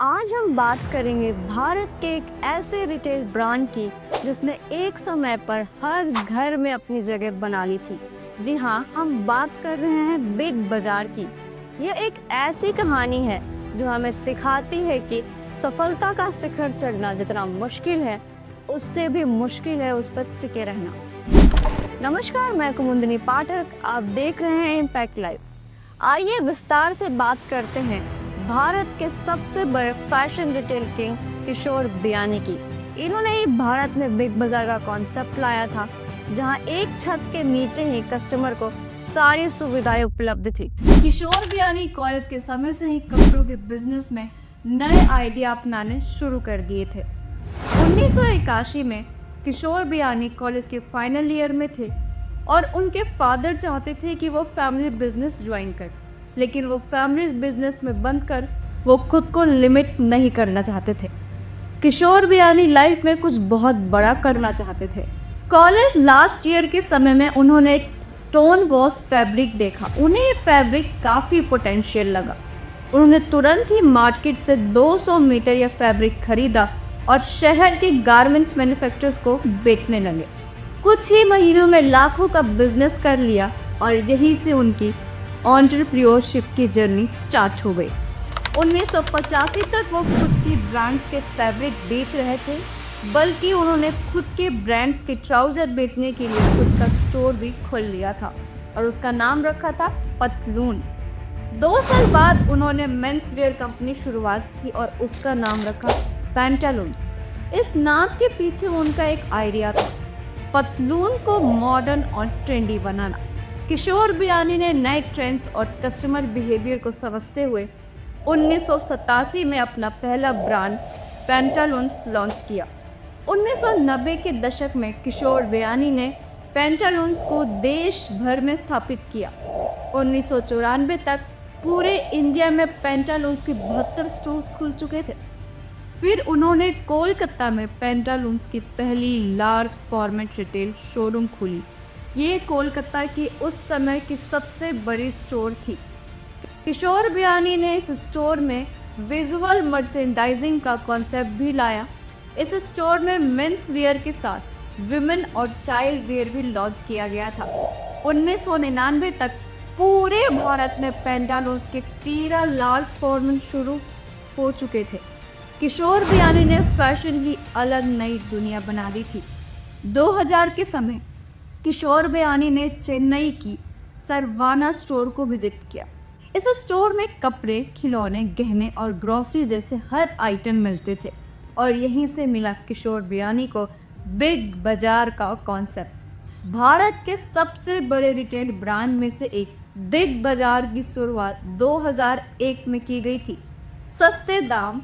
आज हम बात करेंगे भारत के एक ऐसे रिटेल ब्रांड की जिसने एक समय पर हर घर में अपनी जगह बना ली थी। जी हाँ, हम बात कर रहे हैं बिग बाजार की। यह एक ऐसी कहानी है जो हमें सिखाती है कि सफलता का शिखर चढ़ना जितना मुश्किल है, उससे भी मुश्किल है उस पर टिके रहना। नमस्कार, मैं कुमुदिनी पाठक, आप देख रहे हैं इम्पैक्ट लाइव। आइए विस्तार से बात करते हैं भारत के सबसे बड़े fashion retail king Kishore Biyani की। इन्होंने ही भारत में बिग बाजार का कॉन्सेप्ट लाया था, जहां एक छत के नीचे ही कस्टमर को सारी सुविधाएं उपलब्ध थी। किशोर बियानी कॉलेज के समय से ही कपड़ों के बिजनेस में नए आइडिया अपनाने शुरू कर दिए थे। 1981 में किशोर बियानी कॉलेज के फाइनल ईयर में थे और उनके फादर चाहते थे कि वो फैमिली बिजनेस ज्वाइन कर, लेकिन वो फैमिली बिजनेस में बंद कर वो खुद को लिमिट नहीं करना चाहते थे। किशोर बियानी लाइफ में कुछ बहुत बड़ा करना चाहते थे। कॉलेज लास्ट ईयर के समय में उन्होंने एक स्टोन वॉश फैब्रिक देखा। उन्हें ये फैब्रिक काफ़ी पोटेंशियल लगा। उन्होंने तुरंत ही मार्केट से 200 मीटर यह फैब्रिक खरीदा और शहर के गारमेंट्स मैन्युफैक्चरर्स को बेचने लगे। कुछ ही महीनों में लाखों का बिजनेस कर लिया और यहीं से उनकी एंटरप्रेन्योरशिप की जर्नी स्टार्ट हो गई। 1985 तक वो खुद की ब्रांड्स के फैब्रिक बेच रहे थे, बल्कि उन्होंने खुद के ब्रांड्स के ट्राउज़र बेचने के लिए खुद का स्टोर भी खोल लिया था और उसका नाम रखा था पतलून। 2 साल बाद उन्होंने मेंस वेयर कंपनी शुरुआत की और उसका नाम रखा पैंटालून्स। इस नाम के पीछे उनका एक आइडिया था, पतलून को मॉडर्न और ट्रेंडी बनाना। किशोर बियानी ने नए ट्रेंड्स और कस्टमर बिहेवियर को समझते हुए 1987 में अपना पहला ब्रांड पैंटालून्स लॉन्च किया। 1990 के दशक में किशोर बियानी ने पैंटालून्स को देश भर में स्थापित किया। 1994 तक पूरे इंडिया में पैंटालून्स के 72 स्टोर्स खुल चुके थे। फिर उन्होंने कोलकाता में पैंटालून्स की पहली लार्ज फॉर्मेट रिटेल शोरूम खोली। ये कोलकाता की उस समय की सबसे बड़ी स्टोर थी। किशोर बियानी ने इस स्टोर में विजुअल मर्चेंडाइजिंग का कॉन्सेप्ट भी लाया। इस स्टोर में मेंस वेयर के साथ विमेन और चाइल्ड वेयर भी लॉन्च किया गया था। 1999 तक पूरे भारत में पैंटालून्स के 13 लार्ज फॉर्मेट शुरू हो चुके थे। किशोर बियानी ने फैशन की अलग नई दुनिया बना दी थी। 2000 के समय किशोर बियानी ने चेन्नई की सरवाना स्टोर को विजिट किया। इस स्टोर में कपड़े, खिलौने, गहने और ग्रोसरी जैसे हर आइटम मिलते थे और यहीं से मिला किशोर बियानी को बिग बाजार का कॉन्सेप्ट। भारत के सबसे बड़े रिटेल ब्रांड में से एक बिग बाजार की शुरुआत 2001 में की गई थी। सस्ते दाम,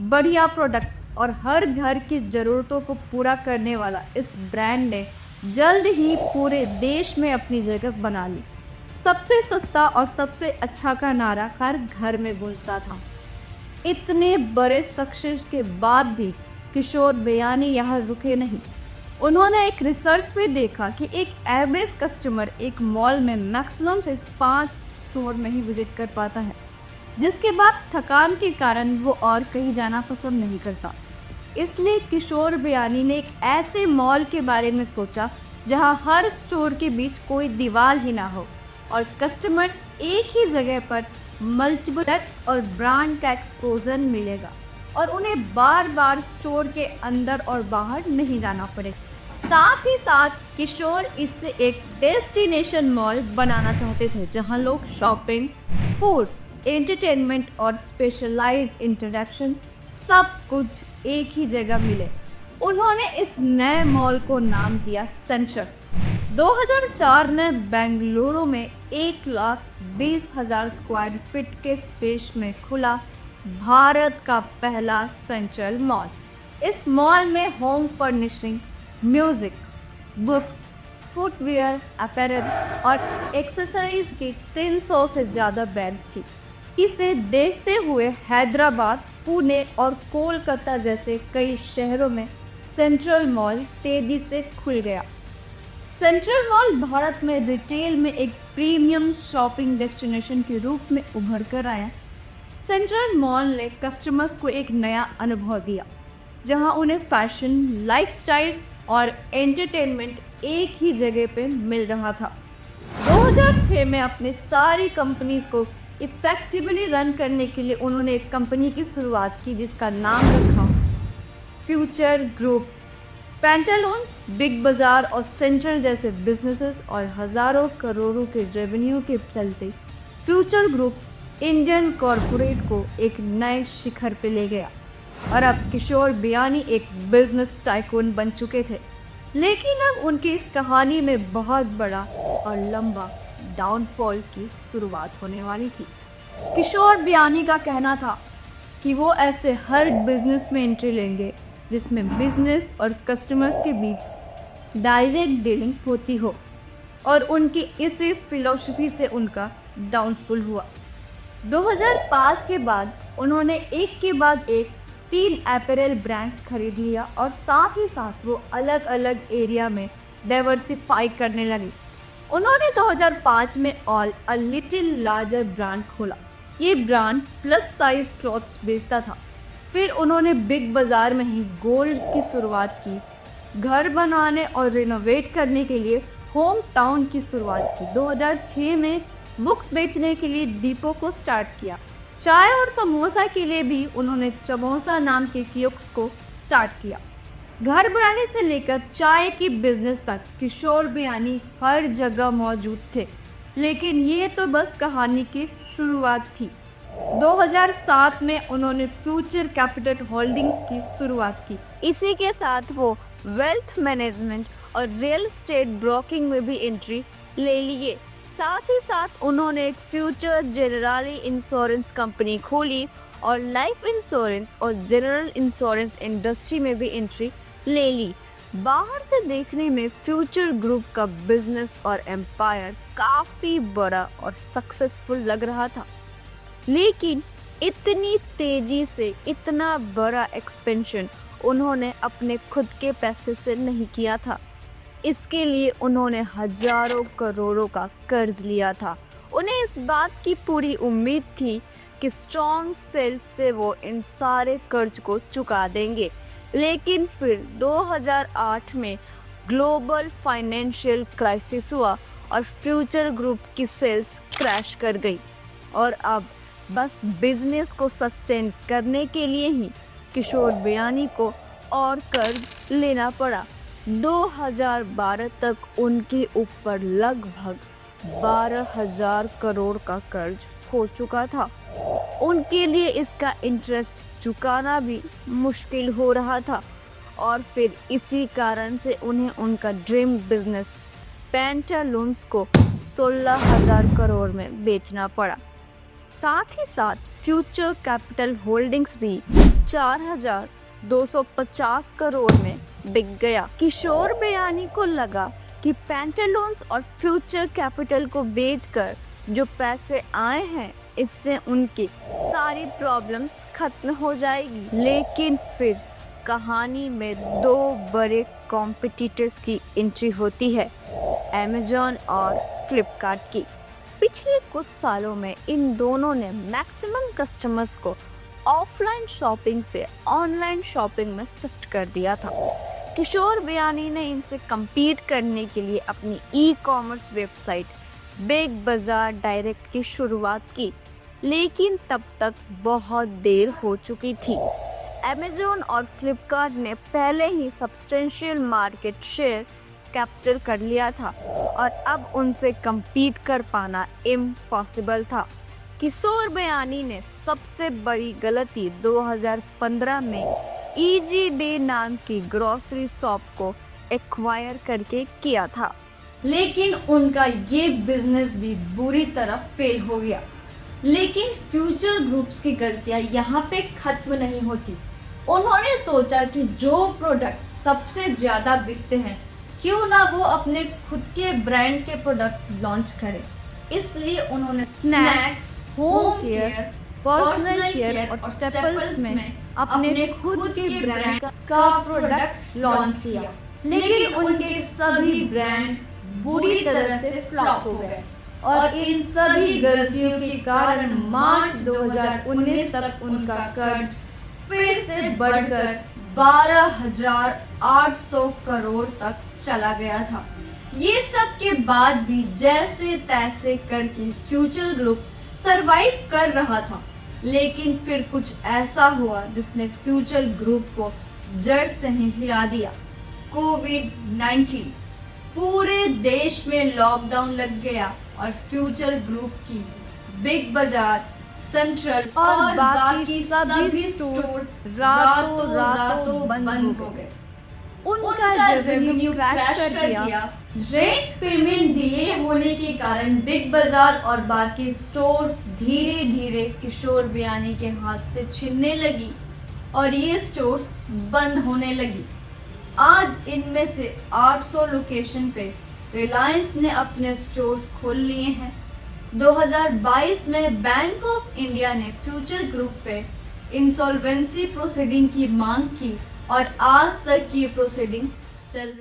बढ़िया प्रोडक्ट्स और हर घर की ज़रूरतों को पूरा करने वाला इस ब्रांड ने जल्द ही पूरे देश में अपनी जगह बना ली। सबसे सस्ता और सबसे अच्छा का नारा हर घर में गूंजता था। इतने बड़े सक्सेस के बाद भी किशोर बियानी यहाँ रुके नहीं। उन्होंने एक रिसर्च में देखा कि एक एवरेज कस्टमर एक मॉल में मैक्सिमम से 5 स्टोर में ही विजिट कर पाता है, जिसके बाद थकान के कारण वो और कहीं जाना पसंद नहीं करता। इसलिए किशोर बियानी ने एक ऐसे मॉल के बारे में सोचा जहां हर स्टोर के बीच कोई दीवार ही ना हो और कस्टमर्स एक ही जगह पर मल्टीपल प्रोडक्ट्स और ब्रांड का एक्सपोजर मिलेगा और उन्हें बार बार स्टोर के अंदर और बाहर नहीं जाना पड़े। साथ ही साथ किशोर इससे एक डेस्टिनेशन मॉल बनाना चाहते थे जहां लोग शॉपिंग, फूड, एंटरटेनमेंट और स्पेशलाइज्ड इंटरेक्शन सब कुछ एक ही जगह मिले। उन्होंने इस नए मॉल को नाम दिया सेंचर। 2004 में बेंगलुरु में 1,20,000 स्क्वायर फीट के स्पेस में खुला भारत का पहला सेंट्रल मॉल। इस मॉल में home furnishing, music, books, footwear, apparel और एक्सेसरीज की 300 से ज़्यादा ब्रांड्स थी। इसे देखते हुए हैदराबाद, पुणे और कोलकाता जैसे कई शहरों में सेंट्रल मॉल तेजी से खुल गया। सेंट्रल मॉल भारत में रिटेल में एक प्रीमियम शॉपिंग डेस्टिनेशन के रूप में उभर कर आया। सेंट्रल मॉल ने कस्टमर्स को एक नया अनुभव दिया, जहां उन्हें फैशन, लाइफस्टाइल और एंटरटेनमेंट एक ही जगह पे मिल रहा था। 2006 में अपनी सारी कंपनीज को इफेक्टिवली रन करने के लिए उन्होंने एक कंपनी की शुरुआत की जिसका नाम रखा फ्यूचर ग्रुप। पैंटालून्स, बिग बाजार और सेंट्रल जैसे बिजनेसेस और हजारों करोड़ों के रेवेन्यू के चलते फ्यूचर ग्रुप इंडियन कॉरपोरेट को एक नए शिखर पे ले गया और अब किशोर बियानी एक बिजनेस टाइकून बन चुके थे। लेकिन अब उनकी इस कहानी में बहुत बड़ा और लंबा डाउनफॉल की शुरुआत होने वाली थी। किशोर बियानी का कहना था कि वो ऐसे हर बिजनेस में एंट्री लेंगे जिसमें बिजनेस और कस्टमर्स के बीच डायरेक्ट डीलिंग होती हो, और उनकी इसी फिलॉसफी से उनका डाउनफॉल हुआ। 2005 के बाद उन्होंने एक के बाद एक 3 अपैरल ब्रांड्स खरीद लिया और साथ ही साथ वो अलग अलग एरिया में डाइवर्सिफाई करने लगे। उन्होंने 2005 में all a little larger brand खोला। ये ब्रांड प्लस साइज क्लॉथ्स बेचता था। फिर उन्होंने बिग बाज़ार में ही गोल्ड की शुरुआत की। घर बनाने और रिनोवेट करने के लिए होम टाउन की शुरुआत की। 2006 में बुक्स बेचने के लिए डिपो को स्टार्ट किया। चाय और समोसा के लिए भी उन्होंने चमोसा नाम के कियोस्क को स्टार्ट किया। घर बनाने से लेकर चाय की बिजनेस तक किशोर बियानी हर जगह मौजूद थे। लेकिन ये तो बस कहानी की शुरुआत थी। 2007 में उन्होंने फ्यूचर कैपिटल होल्डिंग्स की शुरुआत की। इसी के साथ वो वेल्थ मैनेजमेंट और रियल एस्टेट ब्रोकिंग में भी एंट्री ले लिए। साथ ही साथ उन्होंने एक फ्यूचर जनरली इंश्योरेंस कंपनी खोली और लाइफ इंश्योरेंस और जनरल इंश्योरेंस इंडस्ट्री में भी एंट्री ले ली। बाहर से देखने में फ्यूचर ग्रुप का बिजनेस और एम्पायर काफ़ी बड़ा और सक्सेसफुल लग रहा था, लेकिन इतनी तेजी से इतना बड़ा एक्सपेंशन उन्होंने अपने खुद के पैसे से नहीं किया था। इसके लिए उन्होंने हजारों करोड़ों का कर्ज लिया था। उन्हें इस बात की पूरी उम्मीद थी कि स्ट्रॉन्ग सेल्स से वो इन सारे कर्ज को चुका देंगे। लेकिन फिर 2008 में ग्लोबल फाइनेंशियल क्राइसिस हुआ और फ्यूचर ग्रुप की सेल्स क्रैश कर गई और अब बस बिजनेस को सस्टेन करने के लिए ही किशोर बियानी को और कर्ज लेना पड़ा। 2012 तक उनके ऊपर लगभग 12,000 करोड़ का कर्ज हो चुका था। उनके लिए इसका इंटरेस्ट चुकाना भी मुश्किल हो रहा था और फिर इसी कारण से उन्हें उनका ड्रीम बिजनेस पैंटालून्स को 16,000 करोड़ में बेचना पड़ा। साथ ही साथ फ्यूचर कैपिटल होल्डिंग्स भी 4,250 करोड़ में बिक गया। किशोर बियानी को लगा कि पैंटालून्स और फ्यूचर कैपिटल को बेचकर जो पैसे आए हैं इससे उनकी सारी प्रॉब्लम्स खत्म हो जाएगी। लेकिन फिर कहानी में 2 बड़े कॉम्पिटिटर्स की एंट्री होती है, अमेज़न और फ्लिपकार्ट की। पिछले कुछ सालों में इन दोनों ने मैक्सिमम कस्टमर्स को ऑफलाइन शॉपिंग से ऑनलाइन शॉपिंग में शिफ्ट कर दिया था। किशोर बियानी ने इनसे compete करने के लिए अपनी ई-कॉमर्स वेबसाइट बिग बाजार डायरेक्ट की शुरुआत की, लेकिन तब तक बहुत देर हो चुकी थी। अमेज़न और फ्लिपकार्ट ने पहले ही सब्सटेंशियल मार्केट शेयर कैप्चर कर लिया था और अब उनसे compete कर पाना इम्पॉसिबल था। किशोर बियानी ने सबसे बड़ी गलती 2015 में EGD नाम की ग्रोसरी शॉप को एक्वायर करके किया था, लेकिन उनका ये बिजनेस भी बुरी तरह फेल हो गया। लेकिन फ्यूचर ग्रुप्स की गलतियां यहाँ पे खत्म नहीं होती। उन्होंने सोचा कि जो प्रोडक्ट सबसे ज़्यादा बिकते हैं क्यों ना वो अपने खुद के ब्रांड के प्रोडक्ट लॉन्च करें। इसलिए उन्होंने snacks, home care, personal care और स्टेपल्स में अपने खुद के ब्रांड का प्रोडक्ट लॉन्च किया, लेकिन उनके सभी ब्रांड बुरी तरह से फ्लॉप हो गए। और इन सभी गलतियों के कारण मार्च 2019 तक उनका कर्ज फिर से बढ़कर 12,800 करोड़ तक चला गया था। ये सब के बाद भी जैसे तैसे करके फ्यूचर ग्रुप सरवाइव कर रहा था, लेकिन फिर कुछ ऐसा हुआ जिसने फ्यूचर ग्रुप को जड़ से ही हिला दिया। कोविड-19। पूरे देश में लॉकडाउन लग गया और फ्यूचर ग्रुप की बिग बाजार, सेंट्रल और बाकी सभी स्टोर्स रातों बंद हो गए। उनका रेवेन्यू क्रैश कर दिया। रेंट पेमेंट डिले होने के कारण बिग बाजार और बाकी स्टोर्स धीरे धीरे किशोर बियानी के हाथ से छिनने लगी और ये स्टोर्स बंद होने लगी। आज इनमें से 800 लोकेशन पे रिलायंस ने अपने स्टोर्स खोल लिए हैं। 2022 में बैंक ऑफ इंडिया ने फ्यूचर ग्रुप पे इंसॉल्वेंसी प्रोसीडिंग की मांग की और आज तक ये प्रोसीडिंग चल